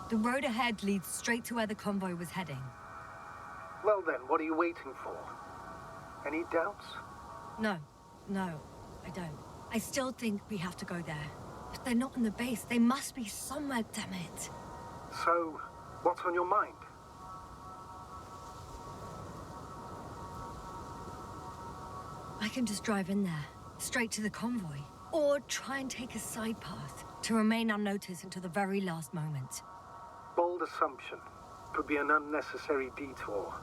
The road ahead leads straight to where the convoy was heading. Well then, what are you waiting for? Any doubts? No, I don't. I still think we have to go there. If they're not in the base, they must be somewhere, damn it. So, what's on your mind? I can just drive in there, straight to the convoy. Or try and take a side path to remain unnoticed until the very last moment. Bold assumption. Could be an unnecessary detour.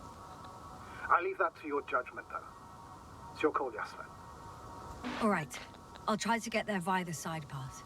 I leave that to your judgment, though. It's your call, Yasna. All right. I'll try to get there via the side path.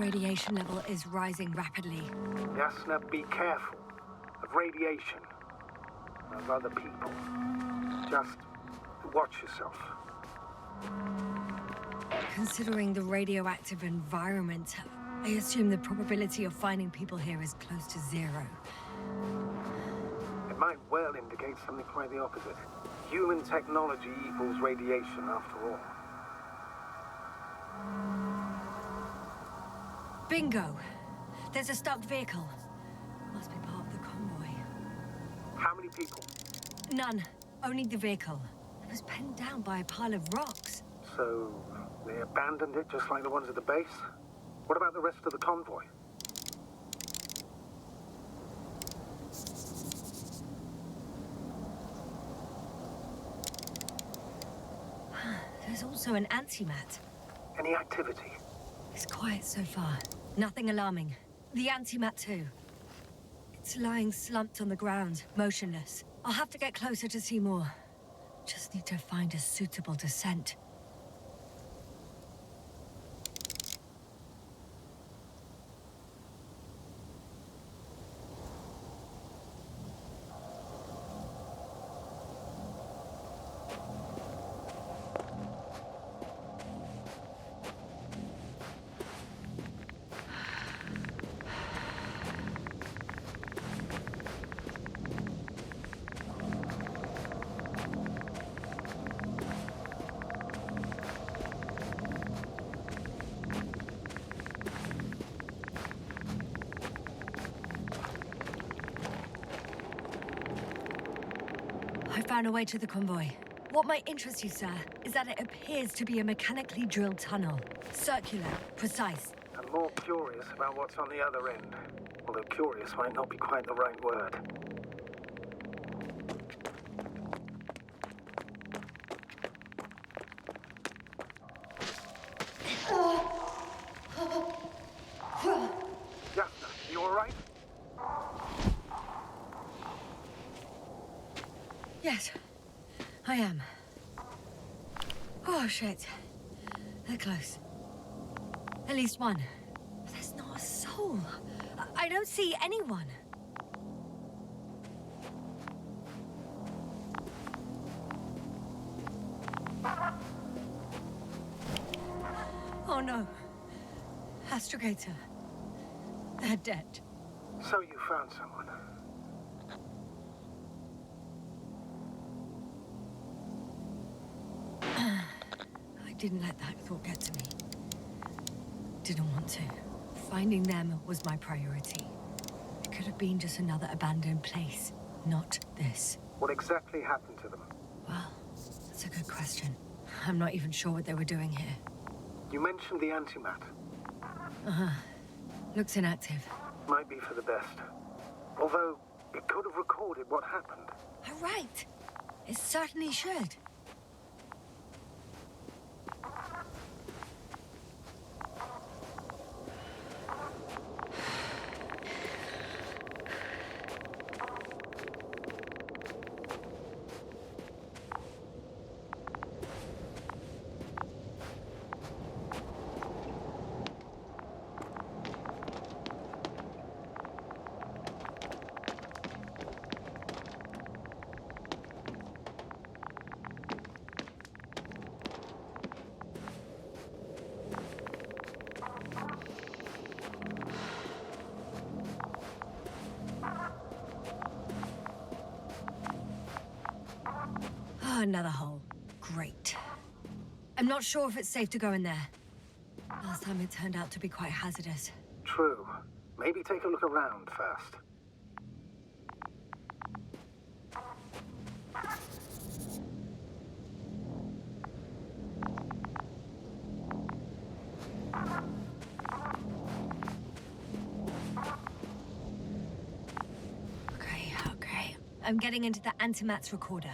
Radiation level is rising rapidly. Yasna, be careful of radiation, of other people. Just watch yourself. Considering the radioactive environment, I assume the probability of finding people here is close to zero. It might well indicate something quite the opposite. Human technology equals radiation, after all. Bingo! There's a stuck vehicle. Must be part of the convoy. How many people? None. Only the vehicle. It was penned down by a pile of rocks. So, they abandoned it just like the ones at the base? What about the rest of the convoy? There's also an antimat. Any activity? It's quiet so far. Nothing alarming. The antimat too. It's lying slumped on the ground, motionless. I'll have to get closer to see more. Just need to find a suitable descent. found a way to the convoy. What might interest you, sir, is that it appears to be a mechanically drilled tunnel. Circular, precise. I'm more curious about what's on the other end. Although curious might not be quite the right word. Yasna, you alright? Yes, I am. Oh, shit. They're close. At least one. But there's not a soul. I don't see anyone. Oh, no. Astrogator. They're dead. So you found someone. I didn't let that thought get to me. Didn't want to. Finding them was my priority. It could have been just another abandoned place, not this. What exactly happened to them? Well, that's a good question. I'm not even sure what they were doing here. You mentioned the antimat. Looks inactive. Might be for the best. Although, it could have recorded what happened. Oh, right. It certainly should. Another hole. Great. I'm not sure if it's safe to go in there. Last time it turned out to be quite hazardous. True. Maybe take a look around first. Okay. I'm getting into the antimat's recorder.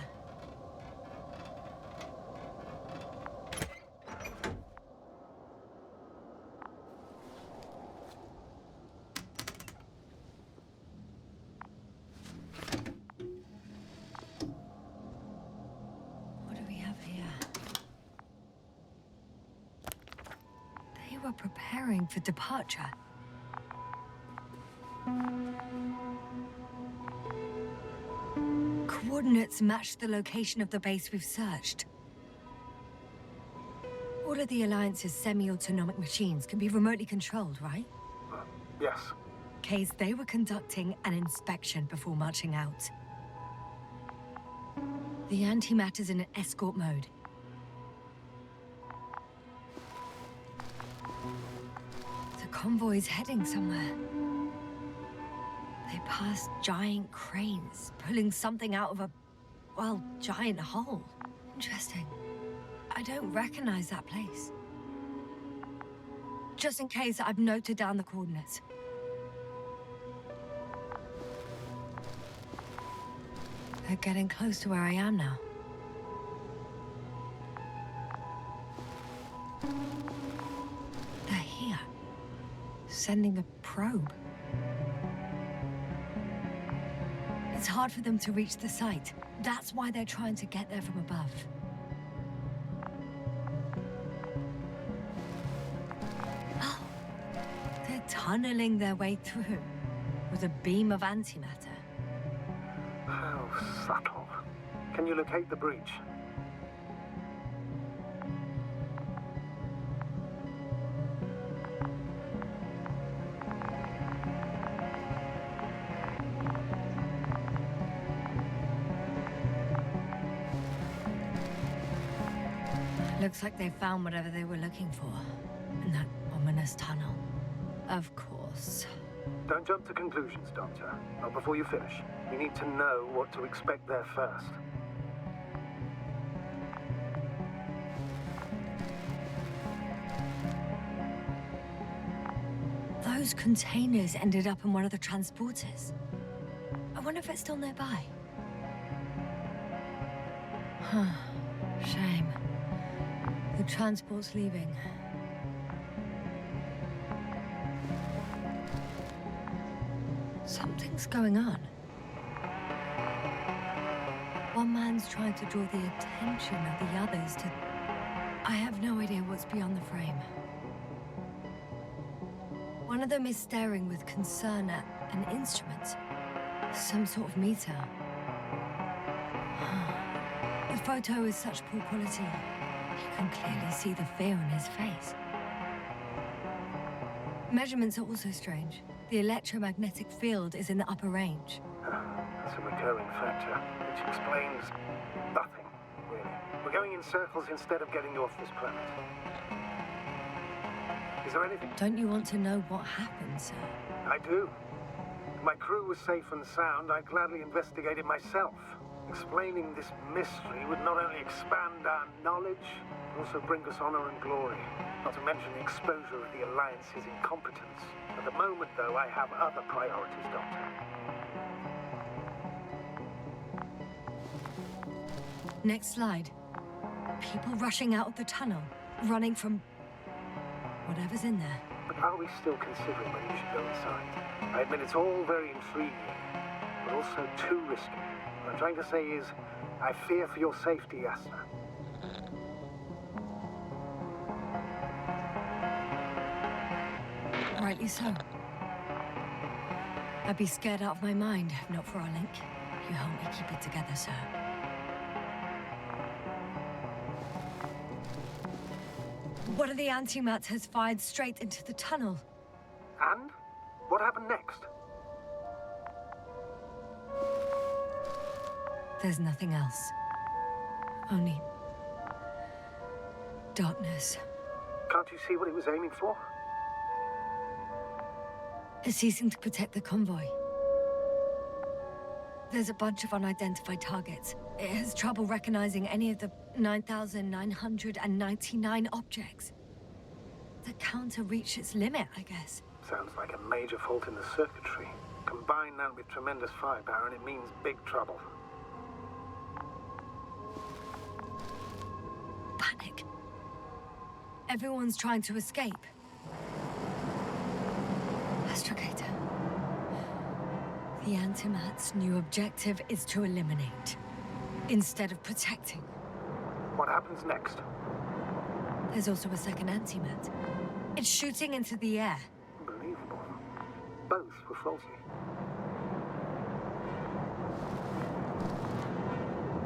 Preparing for departure. Coordinates match the location of the base we've searched. All of the Alliance's semi-autonomic machines can be remotely controlled, right? Yes. Case they were conducting an inspection before marching out. The antimatter's in an escort mode. Convoy's heading somewhere. They passed giant cranes, pulling something out of a, well, giant hole. Interesting. I don't recognize that place. Just in case, I've noted down the coordinates. They're getting close to where I am now. Sending a probe. It's hard for them to reach the site. That's why they're trying to get there from above. Oh, they're tunneling their way through with a beam of antimatter. How subtle. Can you locate the breach? Looks like they found whatever they were looking for in that ominous tunnel. Of course. Don't jump to conclusions, Doctor. Not before you finish. You need to know what to expect there first. Those containers ended up in one of the transporters. I wonder if it's still nearby. Huh. Shame. The transport's leaving. Something's going on. One man's trying to draw the attention of the others to... I have no idea what's beyond the frame. One of them is staring with concern at an instrument. Some sort of meter. The photo is such poor quality. You can clearly see the fear on his face. Measurements are also strange. The electromagnetic field is in the upper range. That's a recurring factor, which explains nothing, really. We're going in circles instead of getting you off this planet. Is there anything? Don't you want to know what happened, sir? I do. If my crew was safe and sound, I'd gladly investigate it myself. Explaining this mystery would not only expand our knowledge, but also bring us honor and glory. Not to mention the exposure of the Alliance's incompetence. At the moment, though, I have other priorities, Doctor. Next slide. People rushing out of the tunnel, running from whatever's in there. But are we still considering whether you should go inside? I admit it's all very intriguing, but also too risky. What I'm trying to say is, I fear for your safety, Yasna. Rightly so. I'd be scared out of my mind if not for our link. You help me keep it together, sir. One of the antimats has fired straight into the tunnel. And? What happened next? There's nothing else. Only... darkness. Can't you see what he was aiming for? It's ceasing to protect the convoy. There's a bunch of unidentified targets. It has trouble recognizing any of the 9,999 objects. The counter reached its limit, I guess. Sounds like a major fault in the circuitry. Combine that with tremendous firepower and it means big trouble. Panic. Everyone's trying to escape. Astrogator. The Antimat's new objective is to eliminate, instead of protecting. What happens next? There's also a second Antimat. It's shooting into the air. Unbelievable. Both were faulty.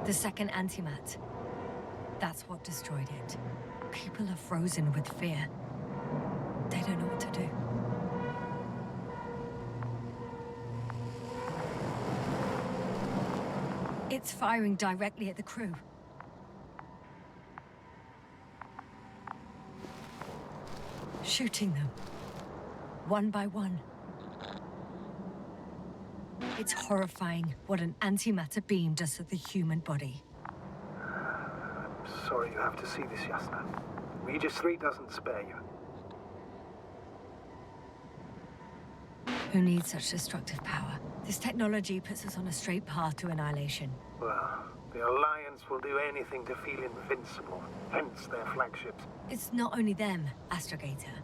The second Antimat. That's what destroyed it. People are frozen with fear. They don't know what to do. It's firing directly at the crew. Shooting them. One by one. It's horrifying what an antimatter beam does to the human body. I'm sorry you have to see this, Yasna. Regis III doesn't spare you. Who needs such destructive power? This technology puts us on a straight path to annihilation. Well, the Alliance will do anything to feel invincible, hence their flagships. It's not only them, Astrogator.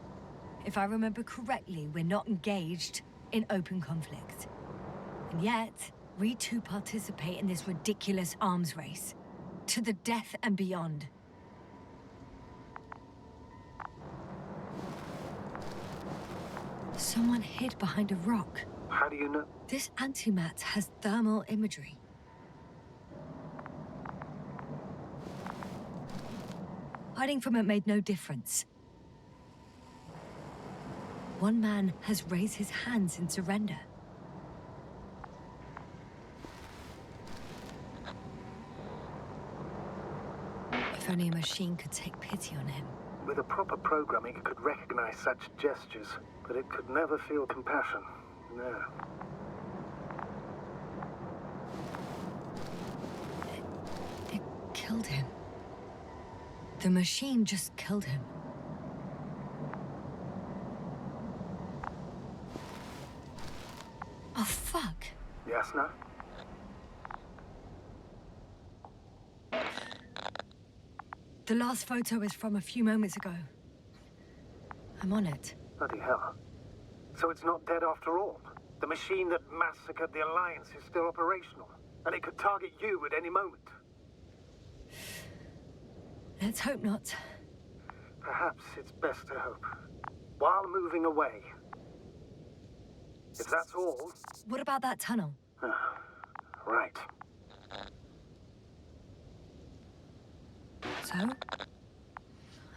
If I remember correctly, we're not engaged in open conflict. And yet, we too participate in this ridiculous arms race. To the death and beyond. Someone hid behind a rock. How do you know? This antimat has thermal imagery. Hiding from it made no difference. One man has raised his hands in surrender. If only a machine could take pity on him. With a proper programming, it could recognize such gestures, but it could never feel compassion. No. It killed him. The machine just killed him. fuck? Yasna? The last photo is from a few moments ago. I'm on it. Bloody hell. So it's not dead after all? The machine that massacred the Alliance is still operational, and it could target you at any moment. Let's hope not. Perhaps it's best to hope. While moving away. If that's all... What about that tunnel? Right. So?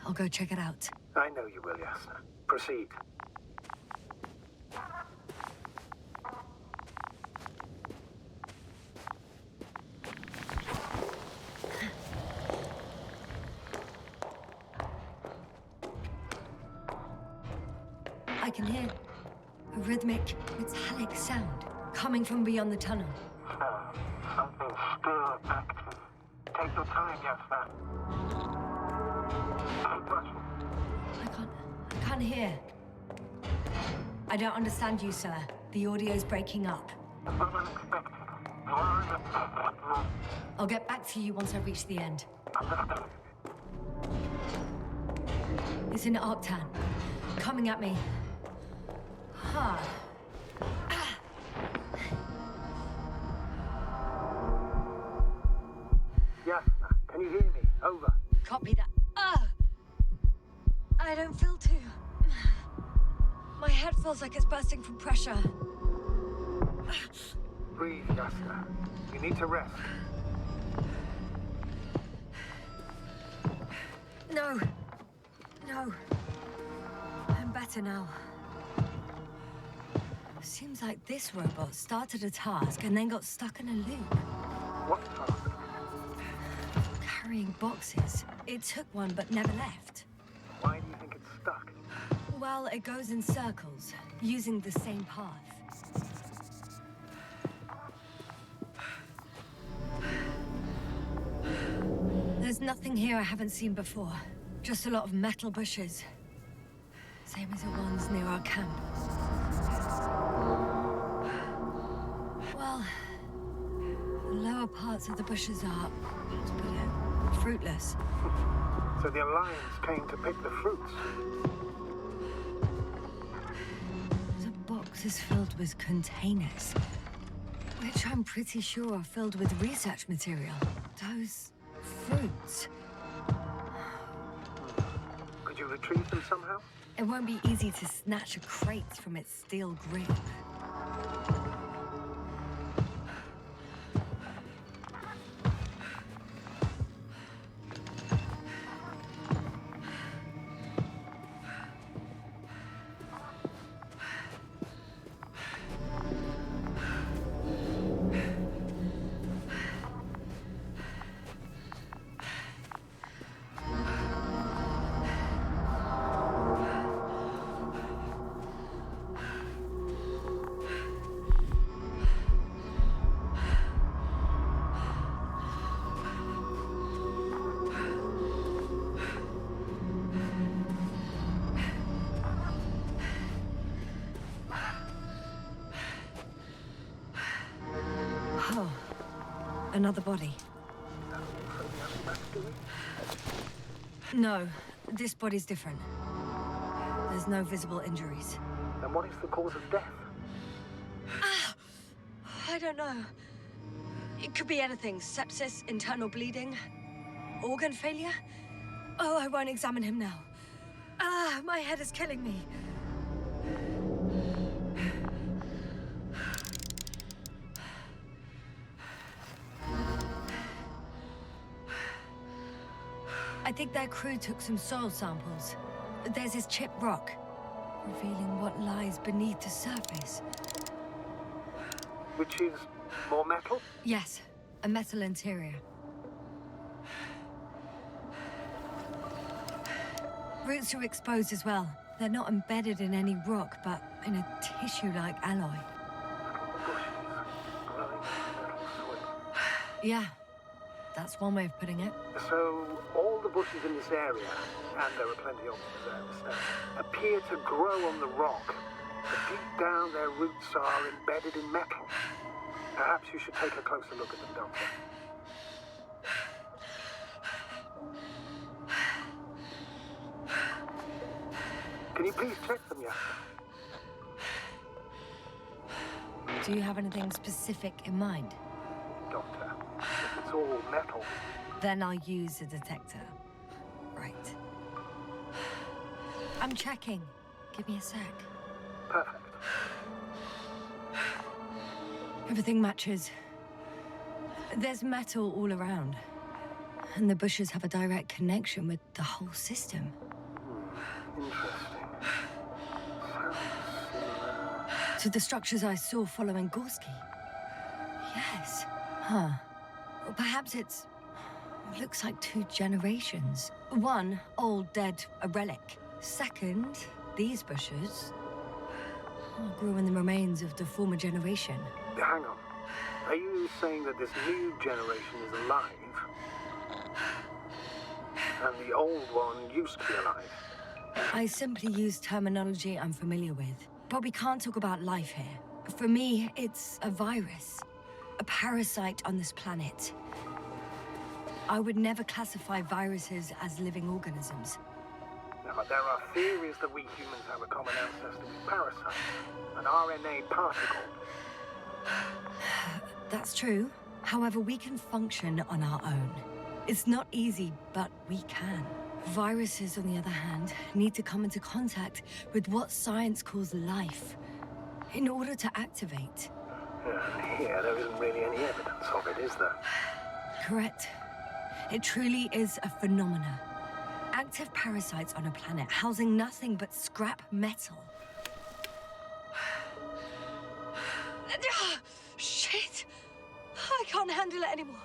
I'll go check it out. I know you will, Yasna. Proceed. I can hear a rhythmic, metallic sound coming from beyond the tunnel. Something still active. Take your time, Yasna. Keep rushing. I can't hear. I don't understand you, sir. The audio's breaking up. Unexpected. You are in a... I'll get back to you once I reach the end. Understood. It's an Arctan. Coming at me. Huh. Yasna, can you hear me? Over. Copy that. I don't feel too... My head feels like it's bursting from pressure. Breathe, Yasna. You need to rest. No. No. I'm better now. Seems like this robot started a task and then got stuck in a loop. What task? Carrying boxes. It took one but never left. Why do you think it's stuck? Well, it goes in circles, using the same path. There's nothing here I haven't seen before. Just a lot of metal bushes. Same as the ones near our camp. Well, the lower parts of the bushes are, let's put it, fruitless. So the Alliance came to pick the fruits. The box is filled with containers, which I'm pretty sure are filled with research material. Those fruits. Could you retrieve them somehow? It won't be easy to snatch a crate from its steel grip. Oh, another body. No, this body's different. There's no visible injuries. Then what is the cause of death? I don't know. It could be anything. Sepsis, internal bleeding, organ failure. Oh, I won't examine him now. My head is killing me. I think their crew took some soil samples. There's this chipped rock, revealing what lies beneath the surface. Which is more metal? Yes, a metal interior. Roots are exposed as well. They're not embedded in any rock, but in a tissue-like alloy. Bushes growing in metal soil. Yeah, that's one way of putting it. So, all the bushes in this area, and there are plenty of them, as I understand, appear to grow on the rock, But deep down, their roots are embedded in metal. Perhaps you should take a closer look at them, Doctor. Can you please check them, Yasna? Do you have anything specific in mind? Doctor, if it's all metal... Then I'll use a detector. Right. I'm checking. Give me a sec. Perfect. Everything matches. There's metal all around. And the bushes have a direct connection with the whole system. Interesting. Sounds similar... To the structures I saw following Gorski. Yes. Huh. Well, perhaps it's... looks like 2 generations. One, old, dead, a relic. Second, these bushes grew in the remains of the former generation. Hang on. Are you saying that this new generation is alive? And the old one used to be alive? I simply use terminology I'm familiar with. But we can't talk about life here. For me, it's a virus. A parasite on this planet. I would never classify viruses as living organisms. Now, there are theories that we humans have a common ancestor with parasites, an RNA particle. That's true. However, we can function on our own. It's not easy, but we can. Viruses, on the other hand, need to come into contact with what science calls life in order to activate. And here, there isn't really any evidence of it, is there? Correct. It truly is a phenomenon. Active parasites on a planet housing nothing but scrap metal. Shit! I can't handle it anymore.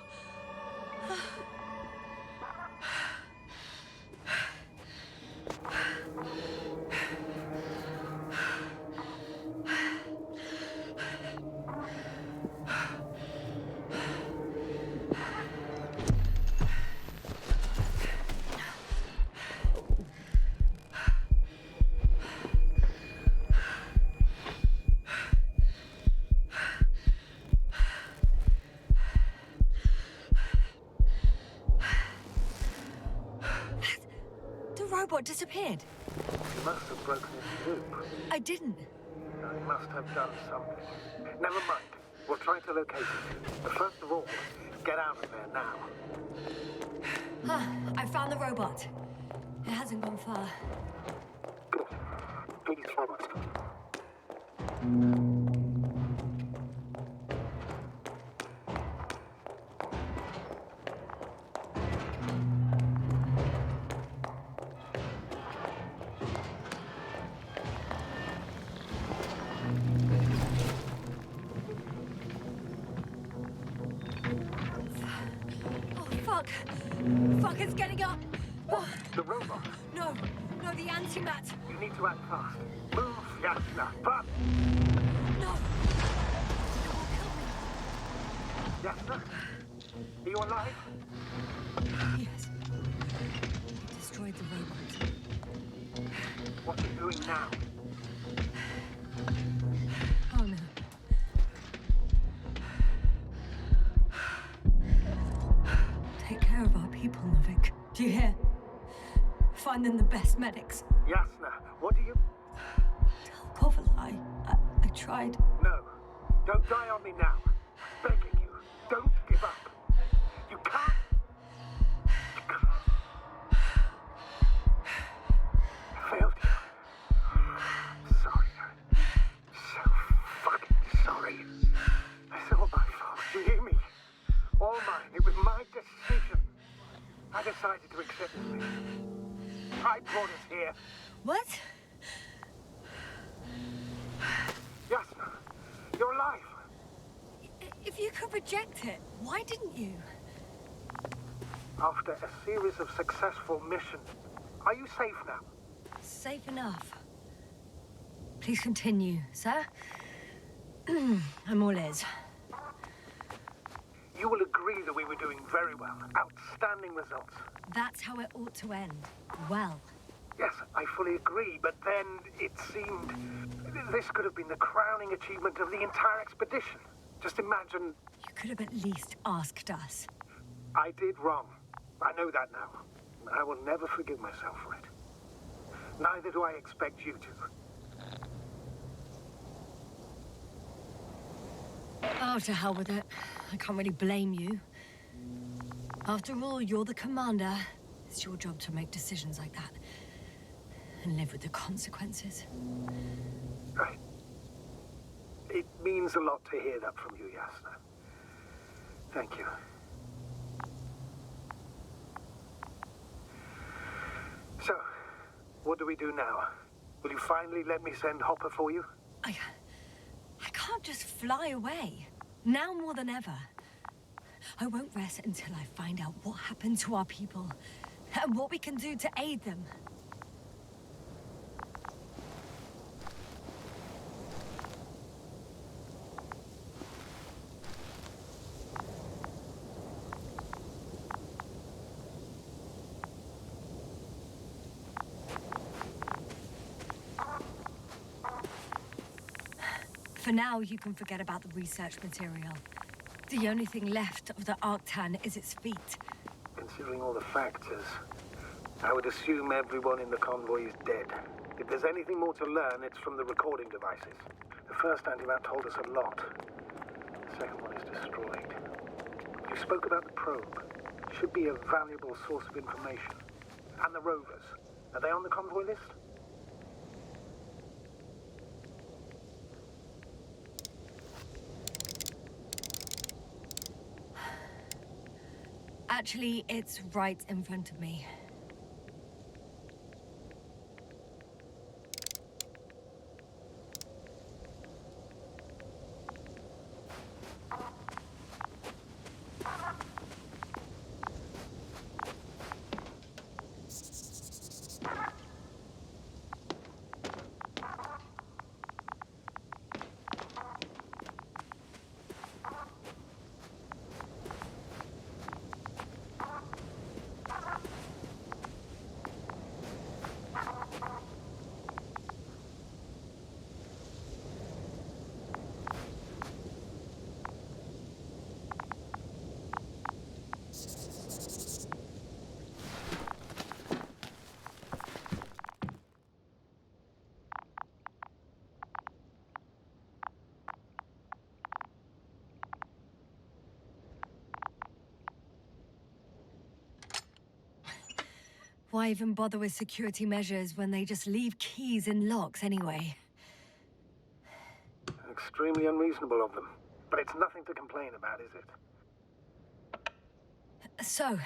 Robot disappeared. You must have broken its loop. I didn't. No, you must have done something. Never mind. We'll try to locate it. But first of all, get out of there now. I found the robot. It hasn't gone far. Good. Please follow us. Fuck, it's getting up! What? The robot? No, the antimat. You need to act fast. Move, Yasna, but... No! It will kill me. Yasna? Are you alive? Yes. He destroyed the robot. What are you doing now? Oh no. Take care of our people, Novik. Do you hear? Find them the best medics. Yasna, what do you... Tell Kovalai. I tried. No. Don't die on me now. Begging you. Don't give up. You can't. You can't. I failed you. Sorry. So fucking sorry. It's all my fault. You hear me? All mine. It was my decision. I decided to accept this. I brought us here. What? Yasna, you're alive. If you could reject it, why didn't you? After a series of successful missions, are you safe now? Safe enough. Please continue, sir. I'm all ears. You will agree that we were doing very well. Outstanding results. That's how it ought to end. Well. Yes, I fully agree, but then it seemed this could have been the crowning achievement of the entire expedition. Just imagine. You could have at least asked us. I did wrong. I know that now. I will never forgive myself for it. Neither do I expect you to. Oh, to hell with it. I can't really blame you. After all, you're the commander. It's your job to make decisions like that. And live with the consequences. Right. It means a lot to hear that from you, Yasna. Thank you. So, what do we do now? Will you finally let me send Hopper for you? I can't just fly away. Now more than ever. I won't rest until I find out what happened to our people. And what we can do to aid them. For now, you can forget about the research material. The only thing left of the Arctan is its feet. Considering all the factors, I would assume everyone in the convoy is dead. If there's anything more to learn, it's from the recording devices. The first antimat told us a lot. The second one is destroyed. You spoke about the probe. Should be a valuable source of information. And the rovers. Are they on the convoy list? Actually, it's right in front of me. Why even bother with security measures when they just leave keys in locks anyway? Extremely unreasonable of them. But it's nothing to complain about, is it? So,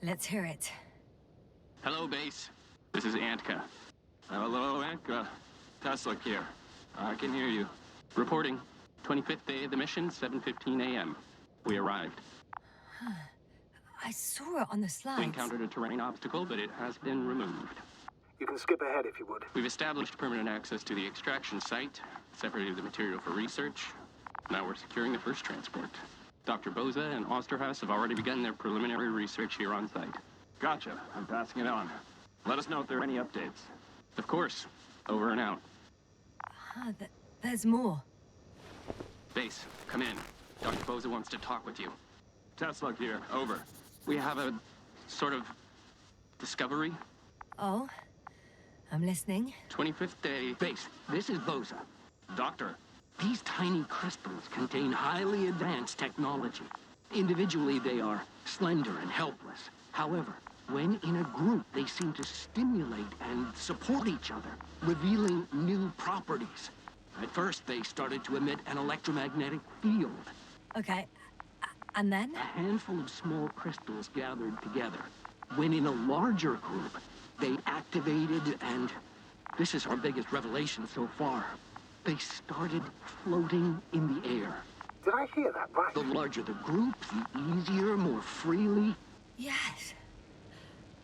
let's hear it. Hello, base. This is Antka. Hello, Antka. Tesla here. I can hear you. Reporting. 25th day of the mission, 7:15 a.m. We arrived. I saw it on the slides. We encountered a terrain obstacle, but it has been removed. You can skip ahead if you would. We've established permanent access to the extraction site, separated the material for research. Now we're securing the first transport. Dr. Boza and Osterhaus have already begun their preliminary research here on site. Gotcha. I'm passing it on. Let us know if there are any updates. Of course. Over and out. There's more. Base, come in. Dr. Boza wants to talk with you. Tesla here. Over. We have a sort of discovery. Oh? I'm listening. 25th day. Base, this is Boza. Doctor. These tiny crystals contain highly advanced technology. Individually, they are slender and helpless. However, when in a group, they seem to stimulate and support each other, revealing new properties. At first, they started to emit an electromagnetic field. Okay. And then? A handful of small crystals gathered together. When in a larger group, they activated and... this is our biggest revelation so far. They started floating in the air. Did I hear that right? The larger the group, the easier, more freely. Yes.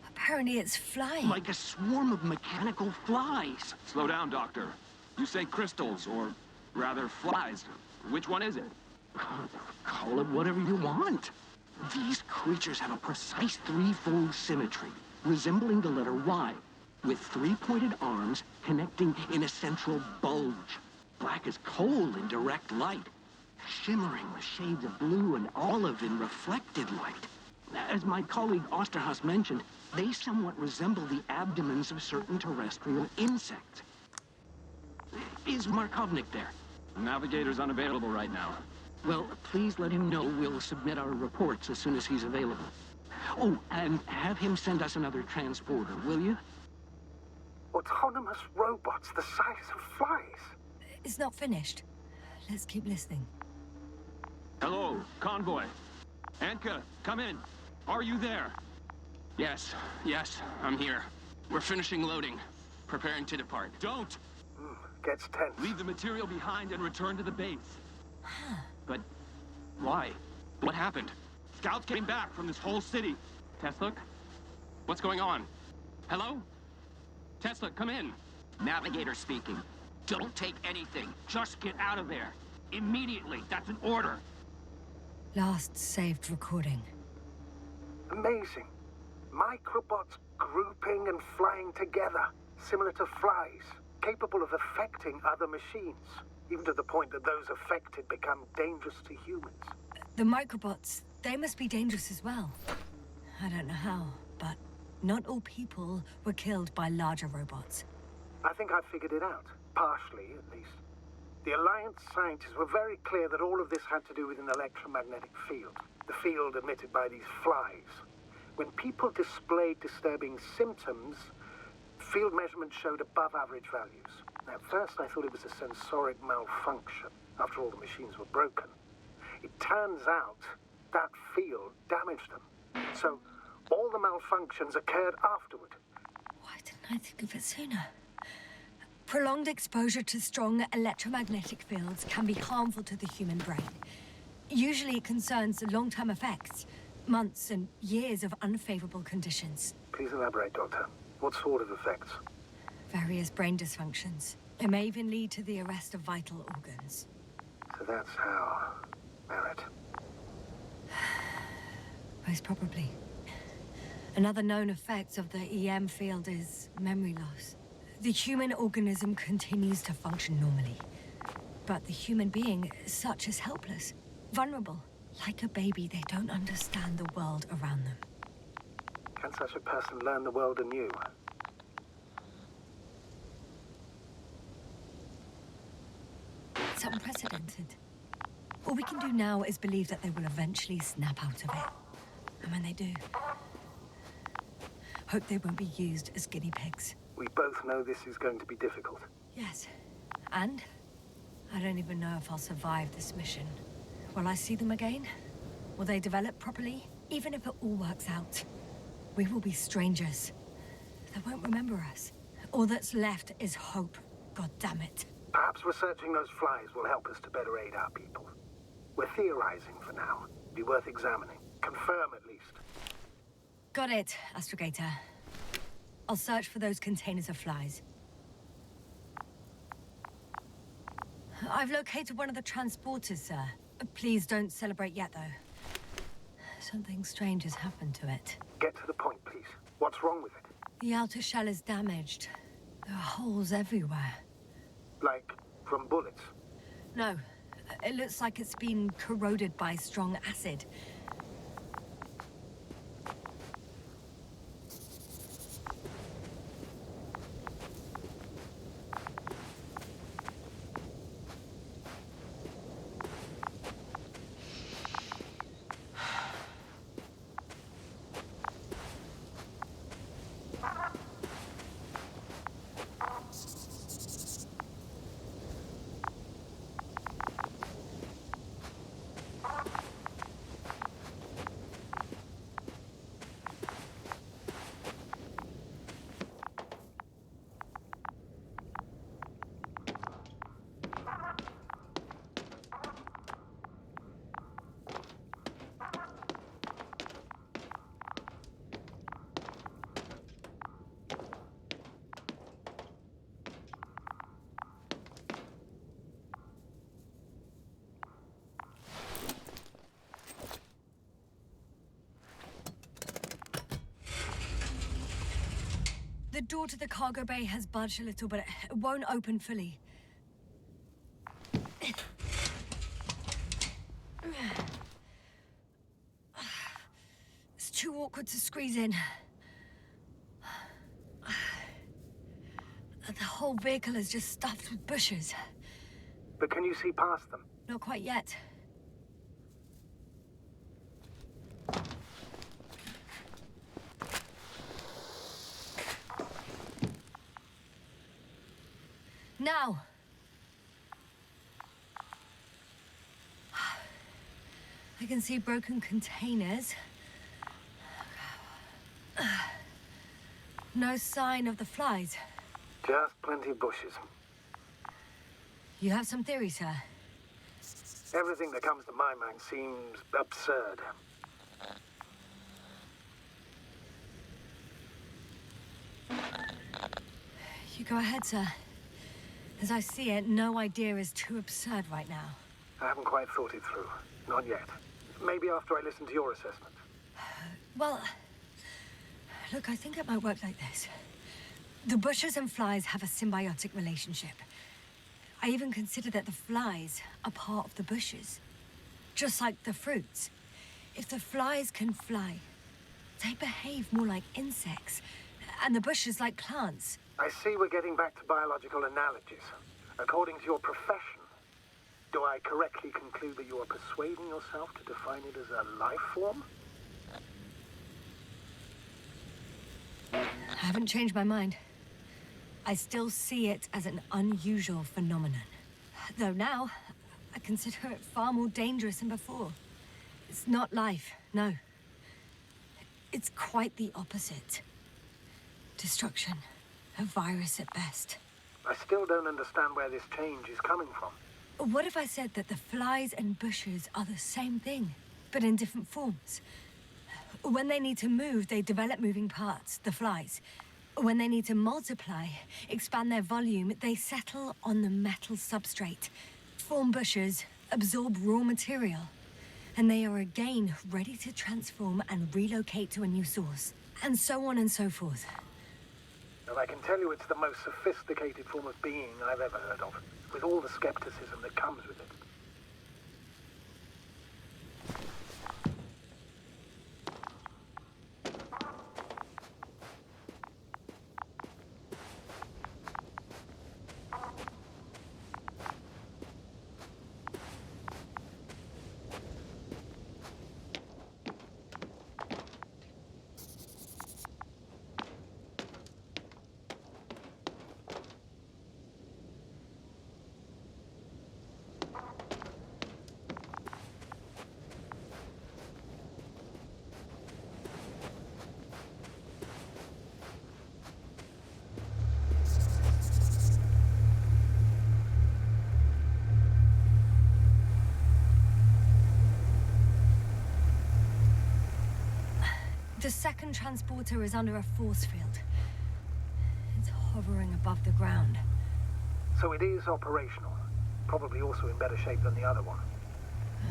Apparently it's flying. Like a swarm of mechanical flies. Slow down, Doctor. You say crystals, or rather flies. Which one is it? Call it whatever you want. These creatures have a precise threefold symmetry, resembling the letter Y. with three-pointed arms connecting in a central bulge. Black as coal in direct light, shimmering with shades of blue and olive in reflected light. As my colleague Osterhaus mentioned, they somewhat resemble the abdomens of certain terrestrial insects. Is Markovnik there? The navigator's unavailable right now. Well, please let him know we'll submit our reports as soon as he's available. Oh, and have him send us another transporter, will you? Autonomous robots the size of flies. It's not finished. Let's keep listening. Hello, convoy. Anka, come in. Are you there? Yes, I'm here. We're finishing loading. Preparing to depart. Don't! Gets tense. Leave the material behind and return to the base. But why? What happened? Scouts came back from this whole city. Tesla? What's going on? Hello? Tesla, come in. Navigator speaking. Don't take anything. Just get out of there. Immediately. That's an order. Last saved recording. Amazing. Microbots grouping and flying together, similar to flies, capable of affecting other machines, even to the point that those affected become dangerous to humans. The microbots, they must be dangerous as well. I don't know how, but not all people were killed by larger robots. I think I figured it out. Partially, at least. The Alliance scientists were very clear that all of this had to do with an electromagnetic field. The field emitted by these flies. When people displayed disturbing symptoms, field measurements showed above average values. At first I thought it was a sensoric malfunction, after all the machines were broken. It turns out that field damaged them. So all the malfunctions occurred afterward. Why didn't I think of it sooner? Prolonged exposure to strong electromagnetic fields can be harmful to the human brain. Usually it concerns long-term effects, months and years of unfavorable conditions. Please elaborate, Doctor. What sort of effects? Various brain dysfunctions. It may even lead to the arrest of vital organs. So that's how... Merit. Most probably. Another known effect of the EM field is memory loss. The human organism continues to function normally. But the human being, such is helpless, vulnerable. Like a baby, they don't understand the world around them. Can such a person learn the world anew? It's unprecedented. All we can do now is believe that they will eventually snap out of it. And when they do, hope they won't be used as guinea pigs. We both know this is going to be difficult. Yes. And I don't even know if I'll survive this mission. Will I see them again? Will they develop properly? Even if it all works out, we will be strangers. They won't remember us. All that's left is hope. God damn it. Perhaps researching those flies will help us to better aid our people. We're theorizing for now. Be worth examining. Confirm at least. Got it, Astrogator. I'll search for those containers of flies. I've located one of the transporters, sir. Please don't celebrate yet, though. Something strange has happened to it. Get to the point, please. What's wrong with it? The outer shell is damaged. There are holes everywhere. Like, from bullets? No. It looks like it's been corroded by strong acid. door to the cargo bay has budged a little, but it won't open fully. It's too awkward to squeeze in. The whole vehicle is just stuffed with bushes. But can you see past them? Not quite yet. Now! I can see broken containers. No sign of the flies. Just plenty of bushes. You have some theories, sir? Everything that comes to my mind seems absurd. You go ahead, sir. As I see it, no idea is too absurd right now. I haven't quite thought it through. Not yet. Maybe after I listen to your assessment. Well, look, I think it might work like this. The bushes and flies have a symbiotic relationship. I even consider that the flies are part of the bushes. Just like the fruits. If the flies can fly, they behave more like insects, and the bushes like plants. I see we're getting back to biological analogies. According to your profession, do I correctly conclude that you are persuading yourself to define it as a life form? I haven't changed my mind. I still see it as an unusual phenomenon. Though now, I consider it far more dangerous than before. It's not life, no. It's quite the opposite. Destruction. A virus at best. I still don't understand where this change is coming from. What if I said that the flies and bushes are the same thing, but in different forms? When they need to move, they develop moving parts, the flies. When they need to multiply, expand their volume, they settle on the metal substrate, form bushes, absorb raw material, and they are again ready to transform and relocate to a new source, and so on and so forth. And I can tell you it's the most sophisticated form of being I've ever heard of, with all the skepticism that comes with it. The second transporter is under a force field. It's hovering above the ground. So it is operational. Probably also in better shape than the other one.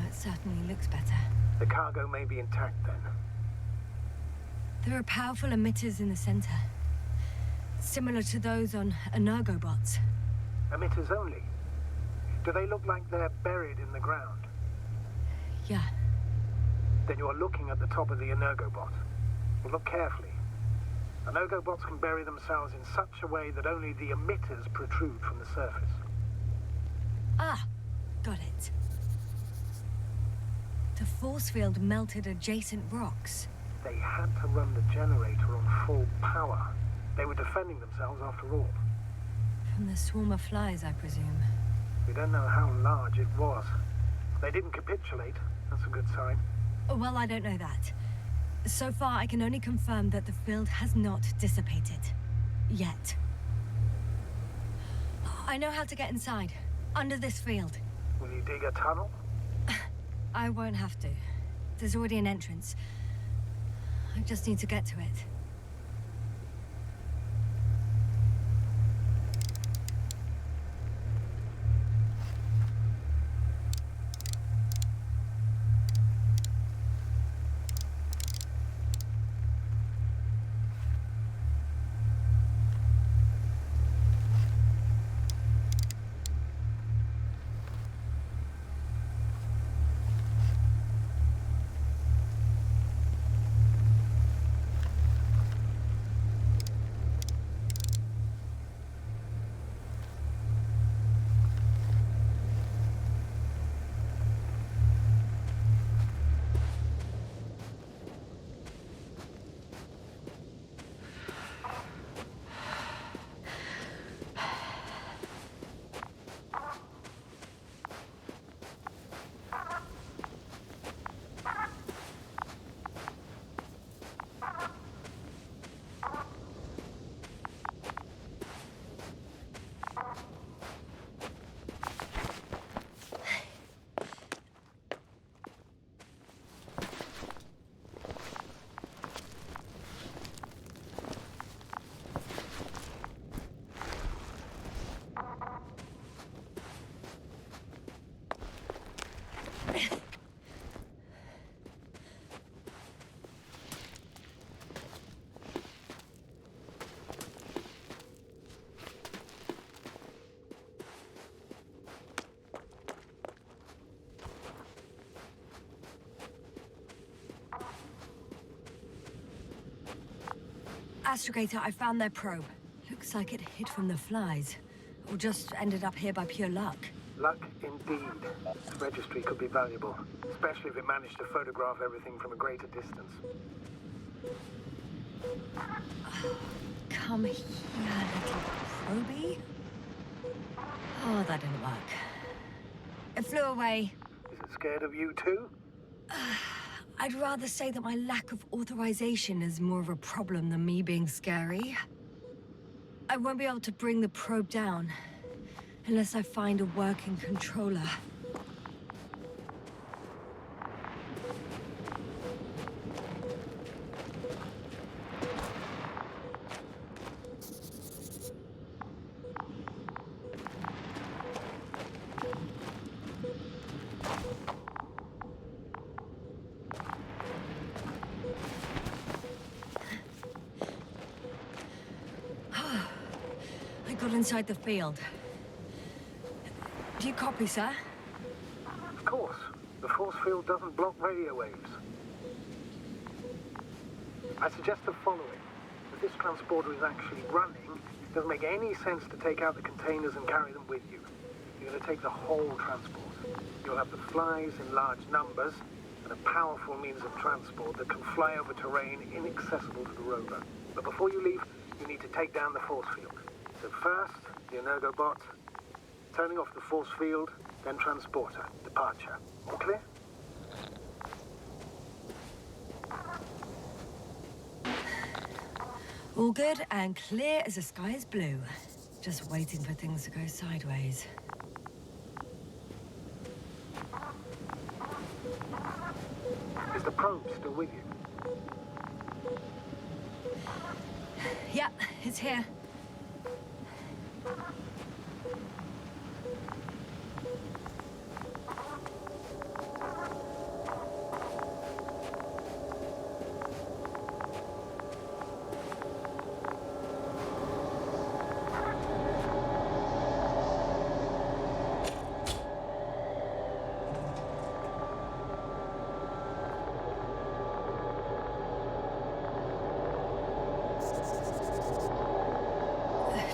It certainly looks better. The cargo may be intact then. There are powerful emitters in the center. Similar to those on energobots. Emitters only? Do they look like they're buried in the ground? Yeah. Then you're looking at the top of the energobot. Well, look carefully. Energobots can bury themselves in such a way that only the emitters protrude from the surface. Ah, got it. The force field melted adjacent rocks. They had to run the generator on full power. They were defending themselves after all. From the swarm of flies, I presume. We don't know how large it was. They didn't capitulate. That's a good sign. Well, I don't know that. So far, I can only confirm that the field has not dissipated. Yet. I know how to get inside. Under this field. Will you dig a tunnel? I won't have to. There's already an entrance. I just need to get to it. Astrogator, I found their probe. Looks like it hid from the flies. Or just ended up here by pure luck. Luck indeed. This registry could be valuable, especially if it managed to photograph everything from a greater distance. Come here, little probie. Oh, that didn't work. It flew away. Is it scared of you too? I'd rather say that my lack of authorization is more of a problem than me being scary. I won't be able to bring the probe down unless I find a working controller. I got inside the field. Do you copy, sir? Of course. The force field doesn't block radio waves. I suggest the following. If this transporter is actually running, it doesn't make any sense to take out the containers and carry them with you. You're going to take the whole transport. You'll have the flies in large numbers, and a powerful means of transport that can fly over terrain inaccessible to the rover. But before you leave, you need to take down the force field. So first, the Energobot, turning off the force field, then transporter, departure. All clear? All good and clear as the sky is blue. Just waiting for things to go sideways. Is the probe still with you? Yep, it's here.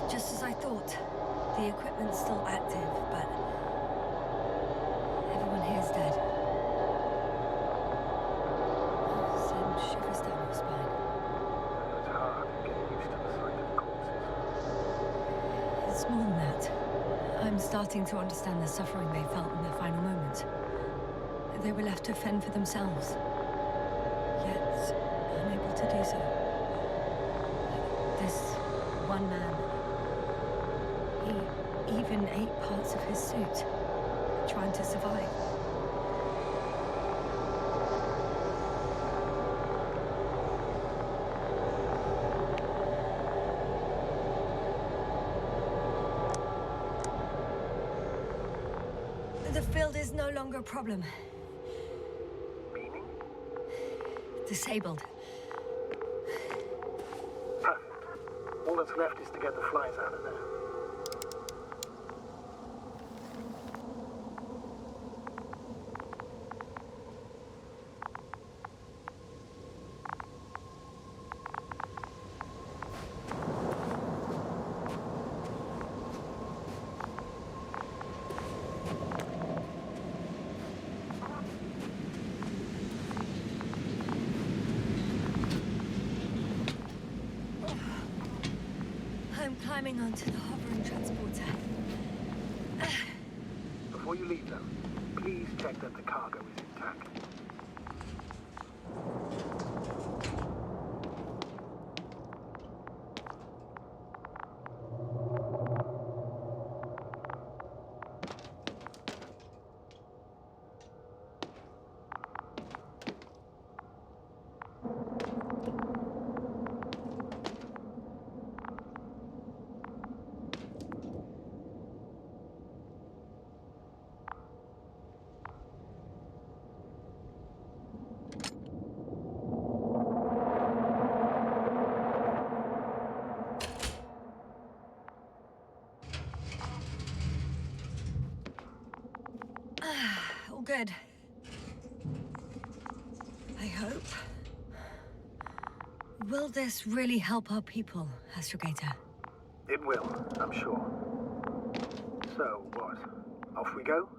Just as I thought. The equipment's still active, but everyone here's dead. Send shivers down your spine. It's hard getting used to the sight of corpses. It's more than that. I'm starting to understand the suffering they felt in their final moments. They were left to fend for themselves, yet unable to do so. This one man, he even ate parts of his suit, trying to survive. The field is no longer a problem. Meaning? Disabled. Perfect. All that's left is to get the flies out of there. I'm climbing onto the hovering transporter. Before you leave, though, please check that the cargo is intact. All good. I hope. Will this really help our people, Astrogator? It will, I'm sure. So, what? Off we go?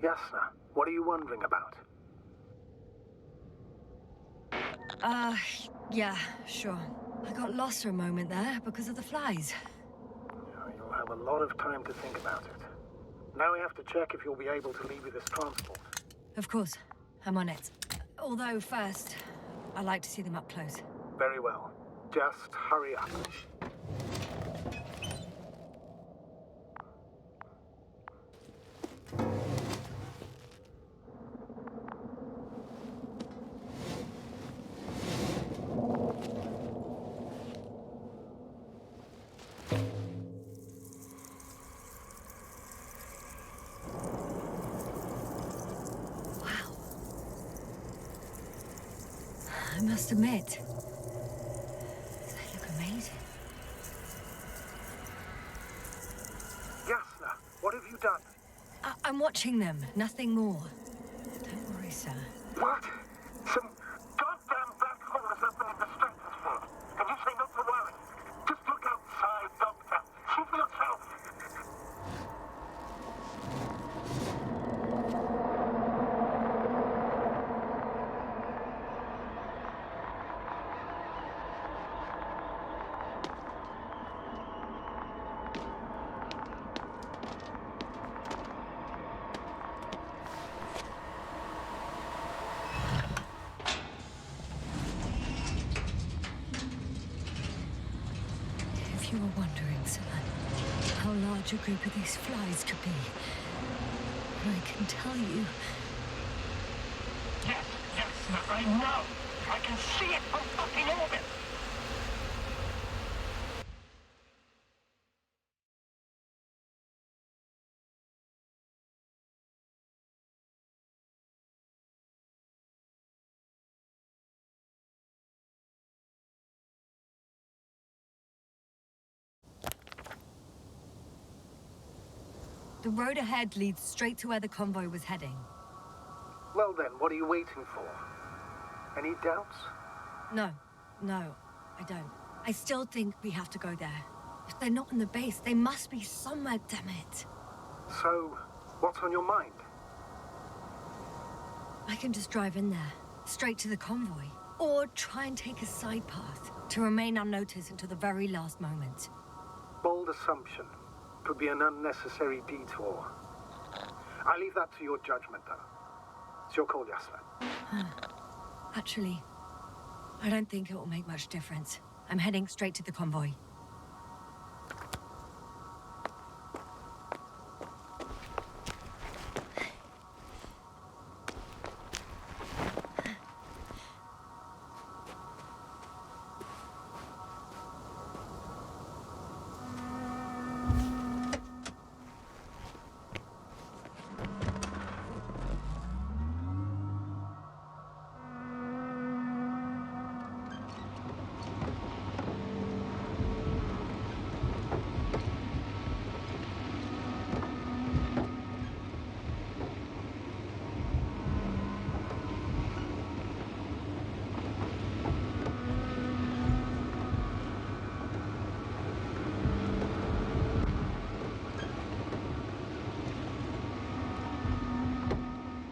Yasna, what are you wondering about? Yeah, sure. I got lost for a moment there because of the flies. You'll have a lot of time to think about it. Now we have to check if you'll be able to leave with this transport. Of course, I'm on it. Although first, I like to see them up close. Very well. Just hurry up. I must admit, they look amazing. Yasna, what have you done? I'm watching them, nothing more. Don't worry, sir. What? Some goddamn black hole has opened in the stratosphere. And you say not to worry. Just look outside, Doctor. See for yourself. If you were wondering, sir, how large a group of these flies could be, I can tell you. Yes, I know. I can see it from fucking orbit. The road ahead leads straight to where the convoy was heading. Well then, what are you waiting for? Any doubts? No, I don't. I still think we have to go there. If they're not in the base, they must be somewhere, damn it. So, what's on your mind? I can just drive in there, straight to the convoy. Or try and take a side path to remain unnoticed until the very last moment. Bold assumption. Could be an unnecessary detour. I leave that to your judgment, though. It's your call, Yasna. Actually, I don't think it will make much difference. I'm heading straight to the convoy.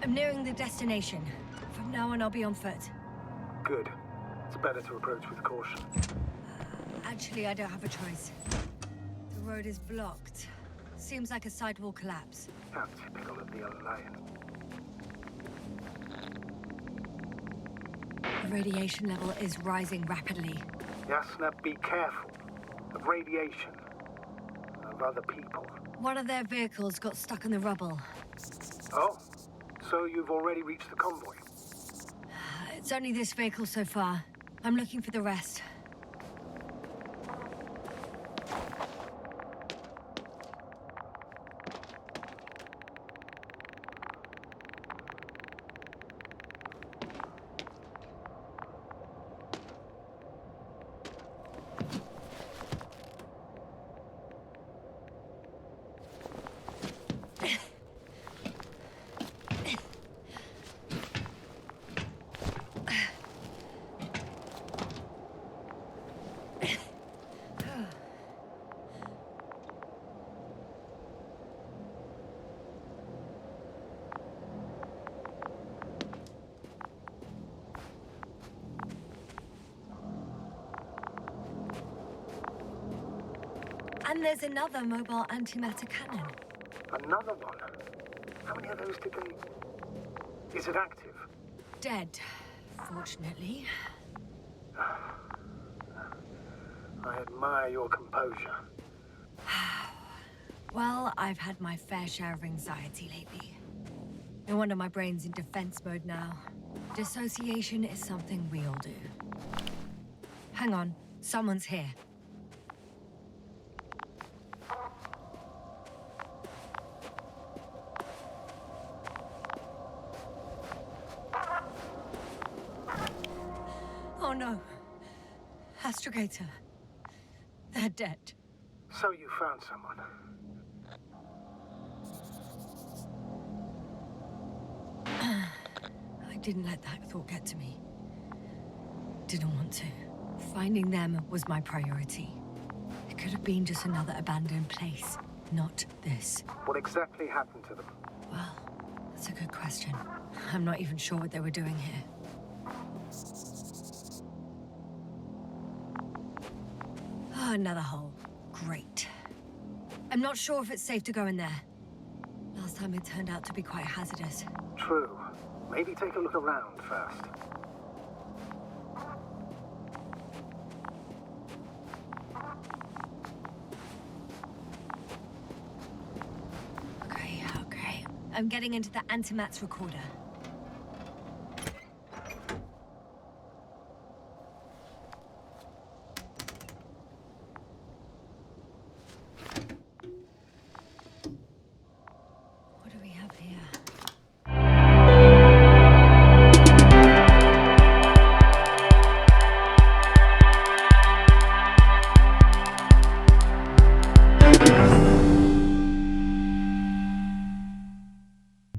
I'm nearing the destination. From now on, I'll be on foot. Good. It's better to approach with caution. Actually, I don't have a choice. The road is blocked. Seems like a sidewall collapse. How typical of the Alliance. The radiation level is rising rapidly. Yasna, be careful. Of radiation. Of other people. One of their vehicles got stuck in the rubble. Oh, so you've already reached the convoy? It's only this vehicle so far. I'm looking for the rest. And there's another mobile antimatter cannon. Another one? How many of those did they... Is it active? Dead, fortunately. I admire your composure. Well, I've had my fair share of anxiety lately. No wonder my brain's in defense mode now. Dissociation is something we all do. Hang on, someone's here. Oh no. Astrogator. They're dead. So you found someone. I didn't let that thought get to me. Didn't want to. Finding them was my priority. It could have been just another abandoned place, not this. What exactly happened to them? Well, that's a good question. I'm not even sure what they were doing here. Oh, another hole. Great. I'm not sure if it's safe to go in there. Last time it turned out to be quite hazardous. True. Maybe take a look around first. Okay. I'm getting into the antimat's recorder.